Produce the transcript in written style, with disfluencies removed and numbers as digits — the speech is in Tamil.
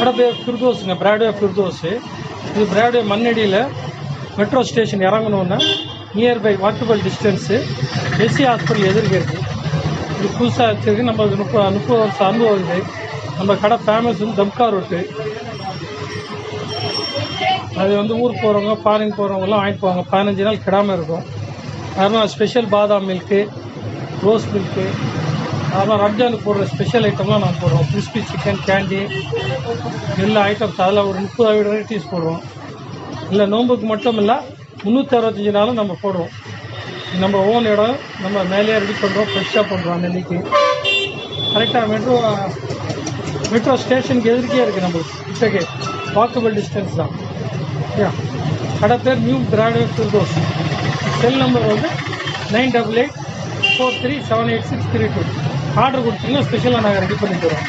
கடை பேர் ஃபிர்தோஸுங்க, பிராட்வே ஃபிர்தோஸு. இது பிராட்வே மண்ணடியில் மெட்ரோ ஸ்டேஷன் இறங்கணுன்னா nearby walkable distance SC hospital எதிர்க்க இருக்குது. இது புதுசாக வச்சுருக்கு. நம்ம 30 வருஷம் அனுபவம் இருக்குது. நம்ம கடை ஃபேமஸ் வந்து தம்கா ரொட்டு. அது வந்து ஊருக்கு போகிறவங்க ஃபாரின் போகிறவங்கலாம் வாங்கிட்டு போவாங்க. 15 நாள் கிடாமல் இருக்கும். அதனால் ஸ்பெஷல் பாதாம் மில்க்கு, ரோஸ் மில்க்கு, அதெல்லாம் ரம்ஜானுக்கு போடுற ஸ்பெஷல் ஐட்டம்லாம் நான் போடுறோம். கிறிஸ்பி சிக்கன், கேண்டி, எல்லா ஐட்டம்ஸ் அதில் ஒரு 30 வெரைட்டிஸ் போடுறோம். இல்லை நோம்புக்கு மட்டும் இல்லை, 365 நாளும் நம்ம போடுவோம். நம்ம ஓன் இடம், நம்ம மேலேயே ரெடி பண்ணுறோம், ஃப்ரெஷ்ஷாக பண்ணுறோம். அன்னைக்கு கரெக்டாக மெட்ரோ ஸ்டேஷனுக்கு எதிர்க்கே இருக்குது. நம்மளுக்கு கிட்டக்கே வாக்கபிள் டிஸ்டன்ஸ் தான். கடை பேர் நியூ பிராட்வே ஃபிர்தோஸ். செல் நம்பர் வந்து 98843783632. ஆர்டர் கொடுத்தீங்கன்னா ஸ்பெஷலாக நாங்கள் ரெடி பண்ணி தரோம்.